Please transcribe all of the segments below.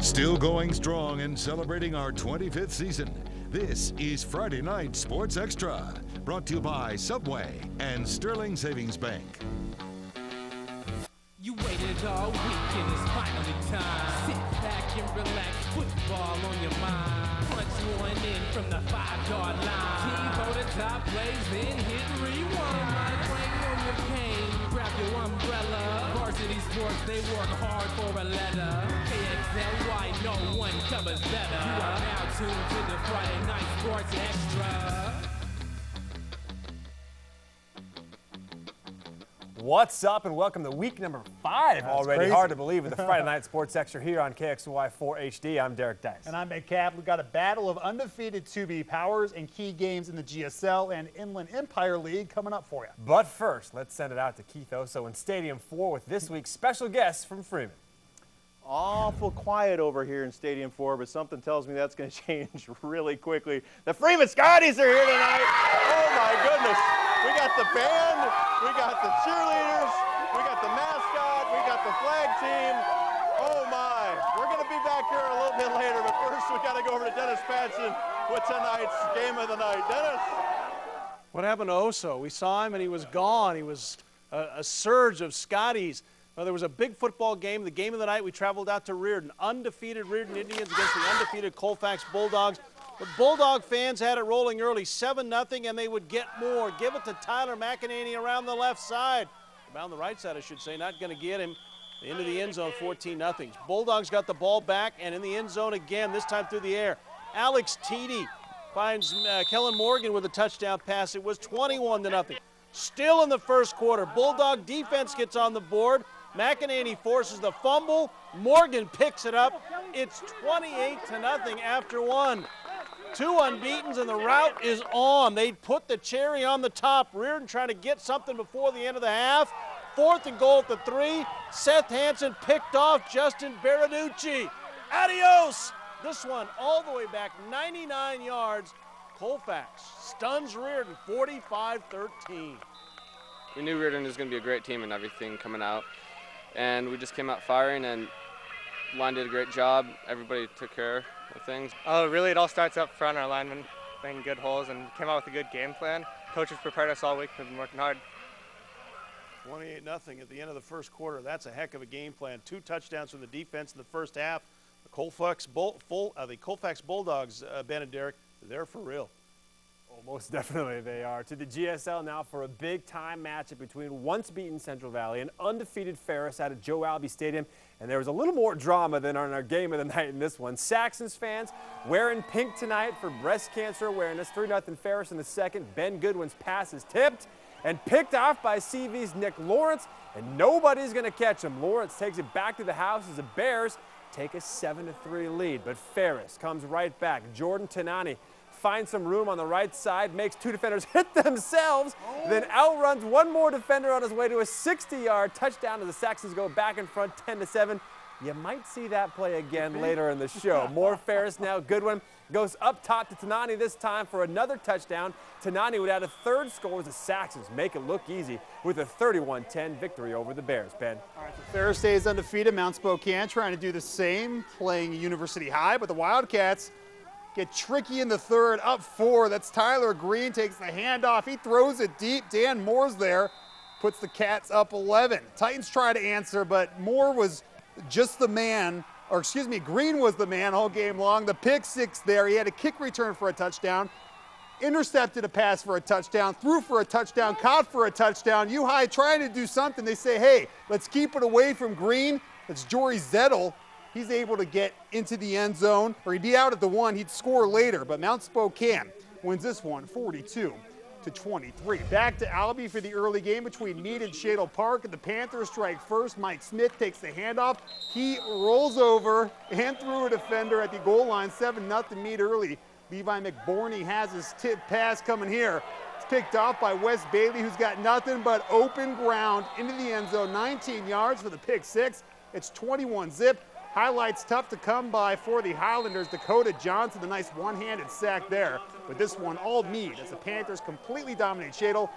Still going strong and celebrating our 25th season. This is Friday Night Sports Extra, brought to you by Subway and Sterling Savings Bank. You waited all week and it's finally time. Sit back and relax, football on your mind. Punch one in from the 5-yard line. T-Bow the top plays, then hit rewind. Bring on your cane, grab your umbrella. Varsity Sports, they work hard for a letter. KXLY, no one covers better. You are now tuned to the Friday Night Sports Extra. What's up and welcome to week number 5 already. Crazy. Hard to believe with the Friday Night Sports Extra here on KXLY 4 HD. I'm Derek Deis. And I'm Cap. We've got a battle of undefeated 2B powers and key games in the GSL and Inland Empire League coming up for you. But first, let's send it out to Keith Osso in Stadium 4 with this week's special guest from Freeman. Awful quiet over here in Stadium 4, but something tells me that's going to change really quickly. The Freeman Scotties are here tonight. Oh my goodness. We got the band, we got the cheerleaders, we got the mascot, we got the flag team. Oh my. We're going to be back here a little bit later, but first we got to go over to Dennis Patchin with tonight's game of the night. Dennis. What happened to Osso? We saw him and he was gone. He was a surge of Scotties. Well, there was a big football game. The game of the night, we traveled out to Reardon. Undefeated Reardon Indians against the undefeated Colfax Bulldogs. The Bulldog fans had it rolling early, 7-0, and they would get more. Give it to Tyler McEnany around the left side. Around the right side, I should say. Not going to get him into the end zone, 14-0. Bulldogs got the ball back and in the end zone again, this time through the air. Alex Teedy finds Kellen Morgan with a touchdown pass. It was 21-0. Still in the first quarter, Bulldog defense gets on the board. McEnany forces the fumble. Morgan picks it up. It's 28-0 after one. 2 unbeatens and the route is on. They put the cherry on the top. Reardon trying to get something before the end of the half. 4th and goal at the 3. Seth Hansen picked off Justin Baraducci. Adios! This one all the way back 99 yards. Colfax stuns Reardon 45-13. We knew Reardon was going to be a great team and everything coming out. And we just came out firing, and line did a great job. Everybody took care of things. Oh, really, it all starts up front. Our linemen playing good holes and came out with a good game plan. Coaches prepared us all week. We've been working hard. 28-0 at the end of the first quarter. That's a heck of a game plan. 2 touchdowns from the defense in the first half. The Colfax Bulldogs, Ben and Derek, they're for real. Oh, most definitely they are. To the GSL now for a big-time matchup between once-beaten Central Valley and undefeated Ferris out at Joe Albee Stadium. And there was a little more drama than on our game of the night in this one. Saxons fans wearing pink tonight for breast cancer awareness. 3-0 Ferris in the second. Ben Goodwin's pass is tipped and picked off by CV's Nick Lawrence, and nobody's going to catch him. Lawrence takes it back to the house as the Bears take a 7-3 lead. But Ferris comes right back. Jordan Tanani finds some room on the right side, makes 2 defenders hit themselves, then outruns 1 more defender on his way to a 60-yard touchdown as the Saxons go back in front 10-7. You might see that play again later in the show. More Ferris now. Goodwin goes up top to Tanani this time for another touchdown. Tanani would add a 3rd score as the Saxons make it look easy with a 31-10 victory over the Bears, Ben. All right, so Ferris stays undefeated. Mount Spokane trying to do the same, playing University High, but the Wildcats get tricky in the 3rd, up 4. That's Tyler Green, takes the handoff. He throws it deep. Dan Moore's there, puts the Cats up 11. Titans try to answer, but Moore was just the man, or excuse me, Green was the man all game long. The pick 6 there. He had a kick return for a touchdown, intercepted a pass for a touchdown, threw for a touchdown, caught for a touchdown. U-High trying to do something. They say, hey, let's keep it away from Green. It's Jory Zettel. He's able to get into the end zone, or he'd be out at the 1. He'd score later, but Mount Spokane wins this one 42-23. Back to Albee for the early game between Meade and Shadle Park, and the Panthers strike first. Mike Smith takes the handoff. He rolls over and through a defender at the goal line. 7-0 Meade early. Levi McBorney has his tip pass coming here. It's picked off by Wes Bailey, who's got nothing but open ground into the end zone. 19 yards for the pick 6. It's 21-zip. Highlights tough to come by for the Highlanders. Dakota Johnson, the nice one-handed sack there. But this one all Meade as the Panthers completely dominate Shadle.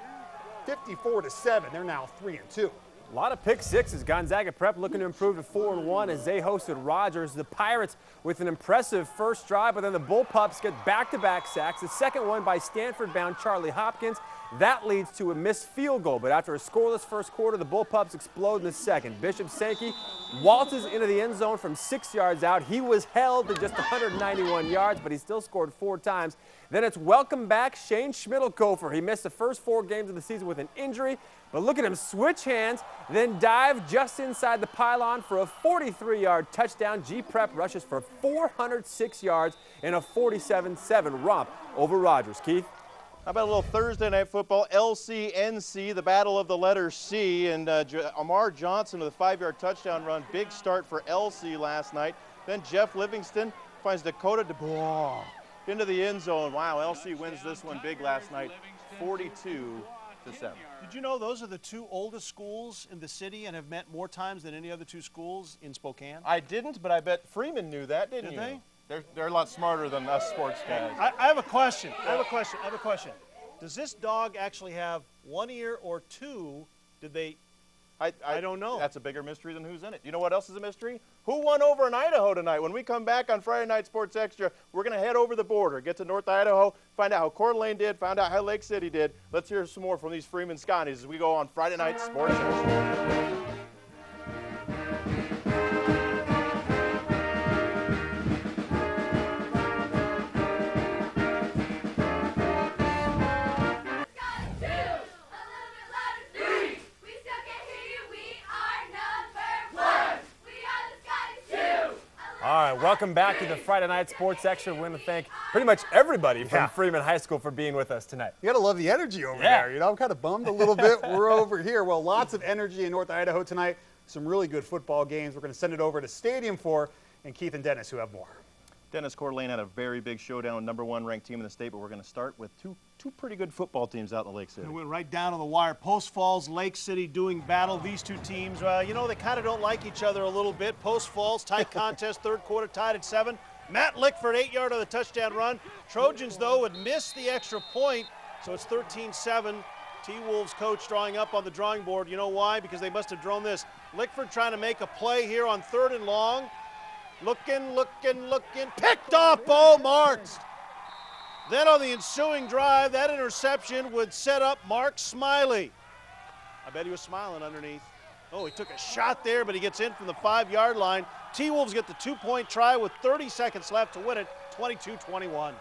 54-7. They're now 3-2. A lot of pick sixes. Gonzaga Prep looking to improve to 4-1 as they hosted Rogers. The Pirates with an impressive first drive, but then the Bullpups get back-to-back sacks. The second one by Stanford-bound Charlie Hopkins. That leads to a missed field goal, but after a scoreless first quarter, the Bullpups explode in the second. Bishop Sankey waltzes into the end zone from 6 yards out. He was held to just 191 yards, but he still scored 4 times. Then it's welcome back Shane Schmidl-Kofer. He missed the first 4 games of the season with an injury, but look at him switch hands, then dive just inside the pylon for a 43-yard touchdown. G-Prep rushes for 406 yards in a 47-7 romp over Rogers. Keith? How about a little Thursday night football? LCNC, the battle of the letter C, and Amar Johnson with a 5-yard touchdown run. Big start for LC last night. Then Jeff Livingston finds Dakota DeBois into the end zone. Wow, LC wins this one big last night, 42-7. Did you know those are the 2 oldest schools in the city and have met more times than any other 2 schools in Spokane? I didn't, but I bet Freeman knew that, didn't you? Did they? They're a lot smarter than us sports guys. I have a question. I have a question. Does this dog actually have 1 ear or 2? Did they? I don't know. That's a bigger mystery than who's in it. You know what else is a mystery? Who won over in Idaho tonight? When we come back on Friday Night Sports Extra, we're going to head over the border, get to North Idaho, find out how Coeur d'Alene did, find out how Lake City did. Let's hear some more from these Freeman Scotties as we go on Friday Night Sports Extra. All right, welcome back to the Friday Night Sports Extra. We want to thank pretty much everybody from Freeman High School for being with us tonight. You got to love the energy over there. You know, I'm kind of bummed a little bit. We're over here. Well, lots of energy in North Idaho tonight. Some really good football games. We're going to send it over to Stadium 4 and Keith and Dennis who have more. Dennis, Coeur d'Alene had a very big showdown, #1 ranked team in the state, but we're going to start with two pretty good football teams out in the Lake City. We went right down to the wire. Post Falls, Lake City doing battle. These 2 teams, you know, they kind of don't like each other a little bit. Post Falls, tight contest, 3rd quarter, tied at 7. Matt Lickford, 8-yard on the touchdown run. Trojans, though, would miss the extra point, so it's 13-7. T-Wolves coach drawing up on the drawing board. You know why? Because they must have drawn this. Lickford trying to make a play here on 3rd and long. Looking, picked off, ball marked. Then on the ensuing drive, that interception would set up Mark Smiley. I bet he was smiling underneath. Oh, he took a shot there, but he gets in from the 5-yard line. T-Wolves get the 2-point try with 30 seconds left to win it, 22-21.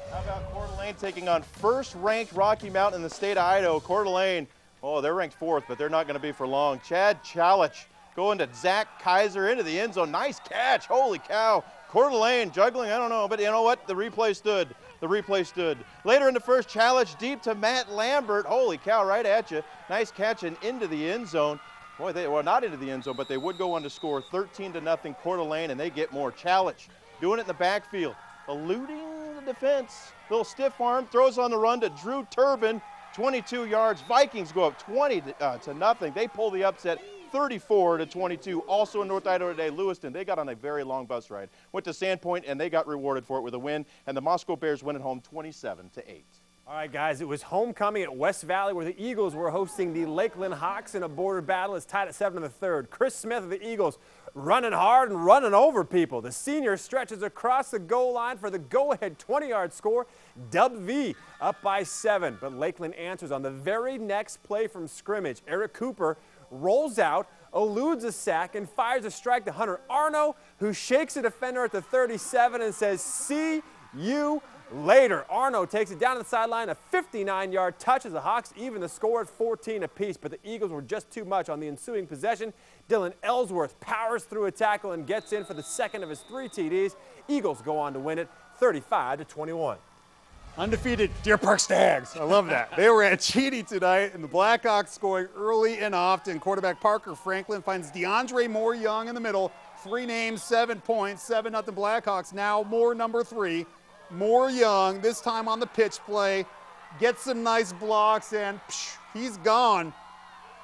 How about Coeur d'Alene taking on first-ranked Rocky Mountain in the state of Idaho? Coeur d'Alene, oh, they're ranked 4th, but they're not going to be for long. Chad Chalich going to Zach Kaiser into the end zone. Nice catch. Holy cow. Coeur d'Alene juggling, I don't know, but you know what? The replay stood. The replay stood. Later in the first, challenge deep to Matt Lambert. Holy cow, right at you. Nice catch and into the end zone. Boy, they were not into the end zone, but they would go on to score 13-0 Coeur d'Alene, and they get more. Challenge doing it in the backfield, eluding the defense. Little stiff arm, throws on the run to Drew Turbin, 22 yards. Vikings go up 20-0. They pull the upset. 34-22. Also in North Idaho today, Lewiston, they got on a very long bus ride. Went to Sandpoint, and they got rewarded for it with a win. And the Moscow Bears win at home 27-8. All right, guys, it was homecoming at West Valley where the Eagles were hosting the Lakeland Hawks in a border battle. It's tied at 7 in the 3rd. Chris Smith of the Eagles running hard and running over people. The senior stretches across the goal line for the go-ahead 20-yard score. Dub V up by 7, but Lakeland answers on the very next play from scrimmage. Eric Cooper rolls out, eludes a sack, and fires a strike to Hunter Arno, who shakes a defender at the 37 and says, "See you later." Arno takes it down to the sideline, a 59-yard touch as the Hawks even the score at 14 apiece, but the Eagles were just too much on the ensuing possession. Dylan Ellsworth powers through a tackle and gets in for the second of his 3 TDs. Eagles go on to win it 35-21. Undefeated Deer Park Stags. I love that. They were at Cheaty tonight, and the Blackhawks scoring early and often. Quarterback Parker Franklin finds DeAndre Moore Young in the middle. 3 names, 7 points, 7-0 Blackhawks. Now Moore number 3. Moore Young, this time on the pitch play, gets some nice blocks, and he's gone.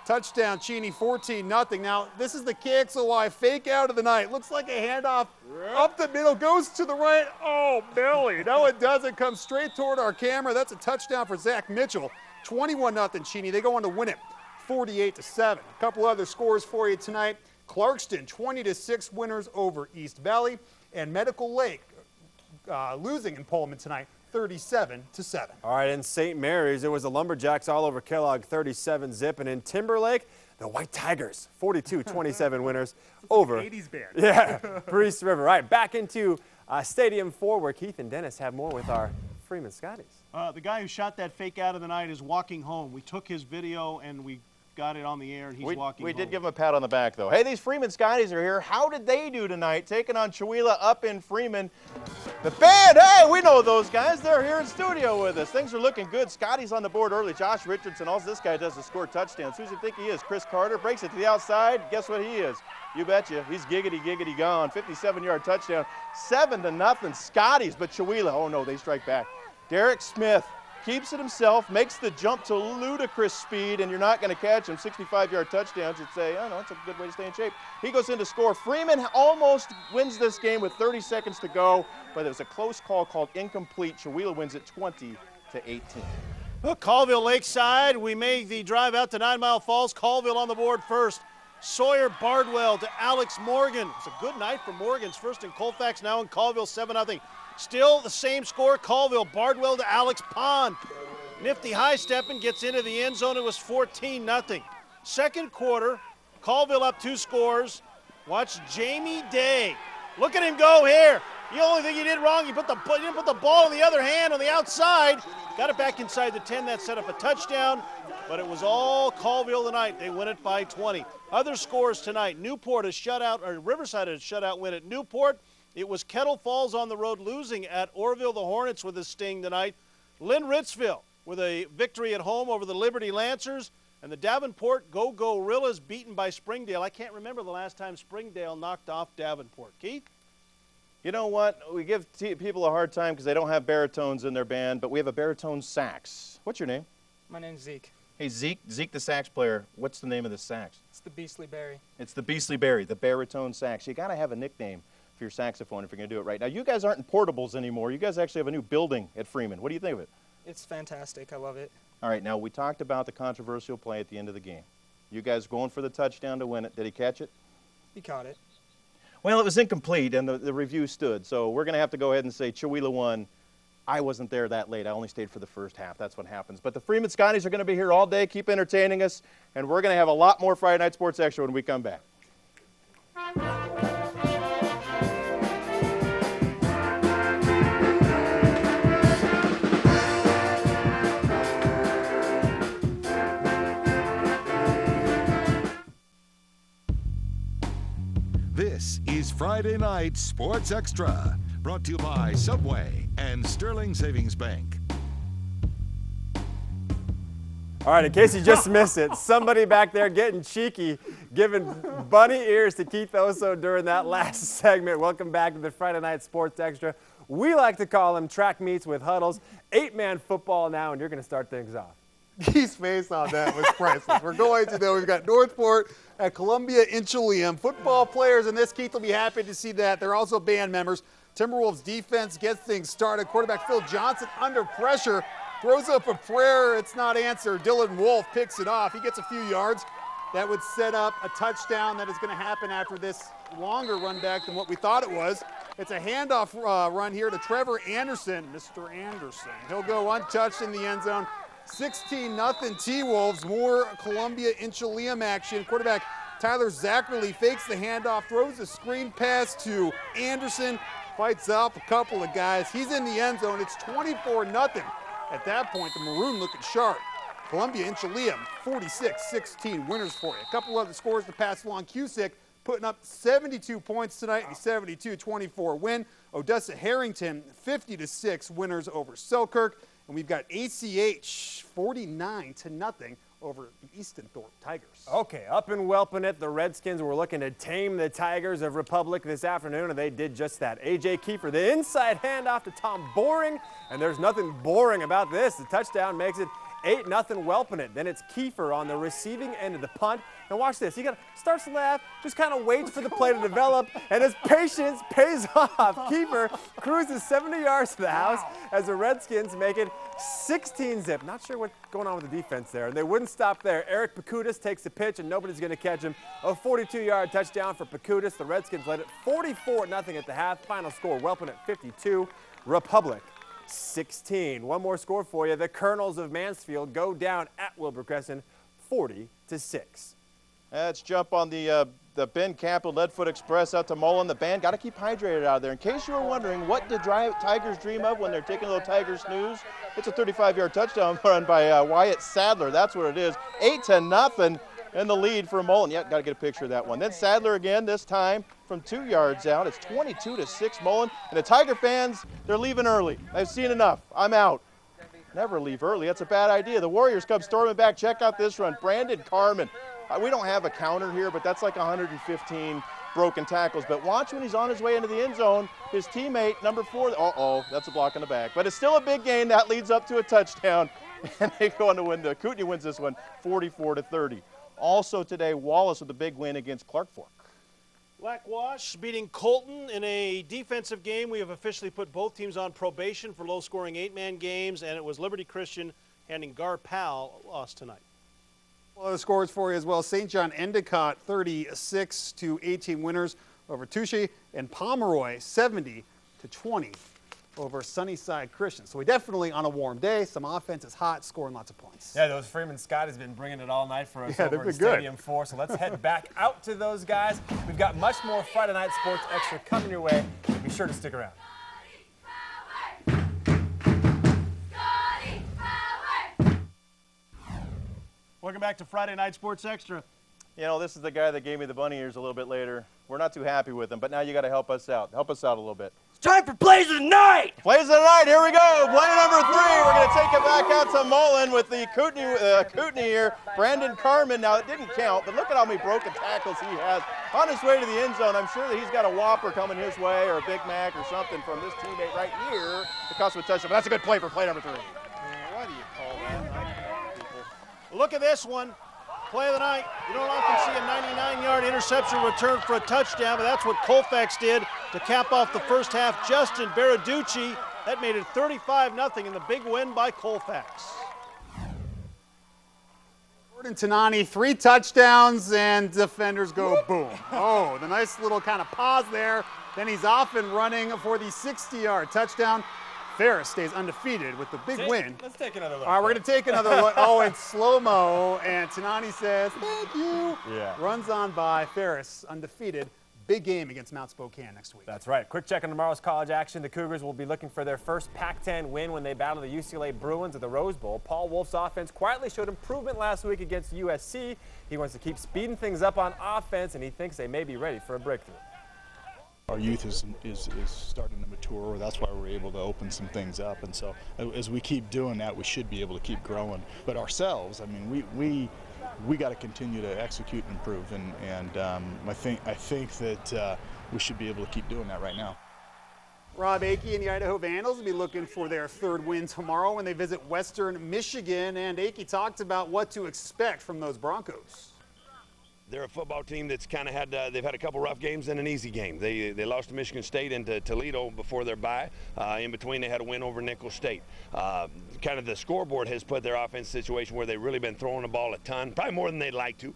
Touchdown, Cheney, 14-0. Now, this is the KXLY fake out of the night. Looks like a handoff up the middle, goes to the right. Oh, Billy. No, it doesn't. Come straight toward our camera. That's a touchdown for Zach Mitchell. 21-0 Cheney. They go on to win it 48-7. A couple other scores for you tonight. Clarkston 20-6 winners over East Valley, and Medical Lake losing in Pullman tonight 37-7. All right, in St. Mary's, it was the Lumberjacks all over Kellogg 37-zip, and in Timberlake, the White Tigers 42-27 winners over 80s band. Yeah, Priest River. All right, back into Stadium 4 where Keith and Dennis have more with our Freeman Scotties. The guy who shot that fake out of the night is walking home. We took his video and we got it on the air, and he's walking We home. did give him a pat on the back, though. Hey, these Freeman Scotties are here. How did they do tonight, taking on Chewelah up in Freeman? The band, hey, we know those guys. They're here in studio with us. Things are looking good. Scotty's on the board early. Josh Richardson, all this guy does is score touchdowns. Who's he think he is? Chris Carter breaks it to the outside. Guess what he is? You betcha. He's giggity, giggity gone. 57-yard touchdown. 7-0 Scotties, but Chewelah, oh no, they strike back. Derek Smith keeps it himself, makes the jump to ludicrous speed, and you're not going to catch him. 65-yard touchdowns, you'd say, oh, no, it's a good way to stay in shape. He goes in to score. Freeman almost wins this game with 30 seconds to go, but it was a close call called incomplete. Chewelah wins it 20-18. Well, Colville Lakeside, we make the drive out to 9 Mile Falls. Colville on the board first. Sawyer Bardwell to Alex Morgan. It's a good night for Morgan's first in Colfax, now in Colville 7-0. Still the same score, Colville, Bardwell to Alex Pond. Nifty high stepping, gets into the end zone. It was 14-0. Second quarter, Colville up 2 scores. Watch Jamie Day. Look at him go here. The only thing he did wrong, he didn't put the ball in the other hand on the outside. Got it back inside the 10. That set up a touchdown, but it was all Colville tonight. They win it by 20. Other scores tonight, Newport a shutout, or Riverside a shutout win at Newport. It was Kettle Falls on the road losing at Oroville. The Hornets with a sting tonight. Lind-Ritzville with a victory at home over the Liberty Lancers. And the Davenport Go-Gorillas beaten by Springdale. I can't remember the last time Springdale knocked off Davenport. Keith? You know what? We give people a hard time because they don't have baritones in their band, but we have a baritone sax. What's your name? My name's Zeke. Hey, Zeke the sax player. What's the name of the sax? It's the Beastly Berry. It's the Beastly Berry, the baritone sax. You got to have a nickname for your saxophone if you're going to do it right. Now, you guys aren't in portables anymore. You guys actually have a new building at Freeman. What do you think of it? It's fantastic. I love it. All right, now we talked about the controversial play at the end of the game. You guys going for the touchdown to win it. Did he catch it? He caught it. Well, it was incomplete, and the review stood. So we're going to have to go ahead and say Chewelah won. I wasn't there that late. I only stayed for the first half. That's what happens. But the Freeman Scotties are going to be here all day, keep entertaining us, and we're going to have a lot more Friday Night Sports Extra when we come back. This is Friday Night Sports Extra, brought to you by Subway and Sterling Savings Bank. All right, in case you just missed it, somebody back there getting cheeky, giving bunny ears to Keith Osso during that last segment. Welcome back to the Friday Night Sports Extra. We like to call them track meets with huddles. 8-man football now, and you're going to start things off. Keith's face on that was priceless. We're going to, though, we've got Northport at Columbia Inchelium. Football players in this, Keith will be happy to see that. They're also band members. Timberwolves defense gets things started. Quarterback Phil Johnson under pressure, throws up a prayer. It's not answered. Dylan Wolf picks it off. He gets a few yards. That would set up a touchdown that is going to happen after this longer run back than what we thought it was. It's a handoff run here to Trevor Anderson. Mr. Anderson. He'll go untouched in the end zone. 16-0 T-Wolves. More Columbia Inchelium action. Quarterback Tyler Zackerly fakes the handoff, throws a screen pass to Anderson, fights off a couple of guys. He's in the end zone. It's 24-0. At that point, the Maroon looking sharp. Columbia Inchelium, 46-16 winners for you. A couple other scores to pass along. Cusick putting up 72 points tonight, a 72-24 win. Odessa Harrington, 50-6 winners over Selkirk. And we've got ACH 49-0 over the Eastonthorpe Tigers. Okay, up in Welpinette, the Redskins were looking to tame the Tigers of Republic this afternoon, and they did just that. A.J. Kiefer, the inside handoff to Tom Boring, and there's nothing boring about this. The touchdown makes it 8-0 whelping it. Then it's Kiefer on the receiving end of the punt. And watch this. He starts to laugh, just kind of waits for the play to develop, and his patience pays off. Kiefer cruises 70 yards to the house as the Redskins make it 16-zip. Not sure what's going on with the defense there. And they wouldn't stop there. Eric Pacutis takes the pitch, and nobody's going to catch him. A 42-yard touchdown for Pacutis. The Redskins led it 44-0 at the half. Final score, whelping at 52. Republic 16. One more score for you. The Colonels of Mansfield go down at Wilbur Crescent 40-6. Let's jump on the Ben Kaplan Leadfoot Express out to Mullen. The band got to keep hydrated out there. In case you were wondering, what did Tigers dream of when they're taking a little Tiger snooze? It's a 35-yard touchdown run by Wyatt Sadler. That's what it is. 8-0 in the lead for Mullen. Yeah, got to get a picture of that one. Then Sadler again, this time from 2 yards out. It's 22-6 Mullen. And the Tiger fans, they're leaving early. I've seen enough. I'm out. Never leave early. That's a bad idea. The Warriors come storming back. Check out this run. Brandon Carmen. We don't have a counter here, but that's like 115 broken tackles. But watch when he's on his way into the end zone, his teammate, number 4, that's a block in the back. But it's still a big gain. That leads up to a touchdown, and they go on to win. Kootenay wins this one 44-30. Also today, Wallace with a big win against Clark Fork. Blackwash beating Colton in a defensive game. We have officially put both teams on probation for low-scoring 8-man games, and it was Liberty Christian handing Gar-Pal a loss tonight. Well, the scores for you as well. St. John Endicott 36-18 winners over Touche, and Pomeroy 70-20 over Sunnyside Christian. So we definitely on a warm day. Some offense is hot, scoring lots of points. Yeah, those Freeman Scotties have been bringing it all night for us Yeah, over in Stadium 4. So let's head back out to those guys. We've got much more Friday Night Sports Extra coming your way. Be sure to stick around. Welcome back to Friday Night Sports Extra. You know, this is the guy that gave me the bunny ears a little bit later. We're not too happy with him, but now you got to help us out. Help us out a little bit. It's time for Plays of the Night! Plays of the Night, here we go. Play number 3. We're going to take it back out to Mullen with the Kootenay here. Brandon Carmen. Now, it didn't count, but look at how many broken tackles he has. On his way to the end zone, I'm sure that he's got a Whopper coming his way or a Big Mac or something from this teammate right here to cost him a touchdown. But that's a good play for play number 3. Why do you call that? Look at this one. Play of the night. You don't often see a 99-yard interception return for a touchdown, but that's what Colfax did to cap off the first half. Justin Baraducci, that made it 35-0 in the big win by Colfax. Jordan Tanani, 3 touchdowns, and defenders go boom. Oh, the nice little kind of pause there. Then he's off and running for the 60-yard touchdown. Ferris stays undefeated with the big win. Let's take another look. All right, we're going to take another look. Oh, in slow-mo, and Tanani says, thank you. Yeah. Runs on by. Ferris undefeated. Big game against Mount Spokane next week. That's right. Quick check on tomorrow's college action. The Cougars will be looking for their first Pac-10 win when they battle the UCLA Bruins at the Rose Bowl. Paul Wolf's offense quietly showed improvement last week against USC. He wants to keep speeding things up on offense, and he thinks they may be ready for a breakthrough. Our youth is starting to mature. That's why we're able to open some things up. And so as we keep doing that, we should be able to keep growing. But ourselves, I mean, we got to continue to execute and improve. And I think that we should be able to keep doing that right now. Rob Akey and the Idaho Vandals will be looking for their 3rd win tomorrow when they visit Western Michigan. And Akey talked about what to expect from those Broncos. They're a football team that's kind of they've had a couple rough games and an easy game. They lost to Michigan State and to Toledo before their bye. In between, they had a win over Nicholls State. Kind of the scoreboard has put their offense situation where they've really been throwing the ball a ton, probably more than they'd like to.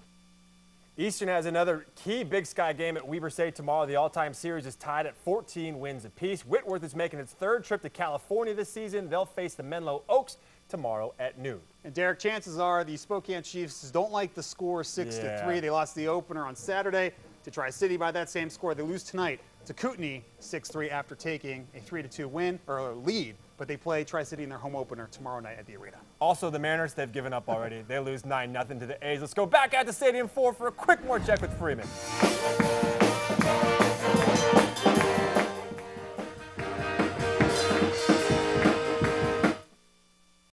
Eastern has another key Big Sky game at Weber State tomorrow. The all-time series is tied at 14 wins apiece. Whitworth is making its 3rd trip to California this season. They'll face the Menlo Oaks tomorrow at noon. And Derek, chances are the Spokane Chiefs don't like the score 6-3. They lost the opener on Saturday to Tri-City by that same score. They lose tonight to Kootenay 6-3 after taking a 3-2 win or lead. But they play Tri-City in their home opener tomorrow night at the arena. Also, the Mariners, they've given up already. They lose 9-0 to the A's. Let's go back out to Stadium 4 for a quick more check with Freeman.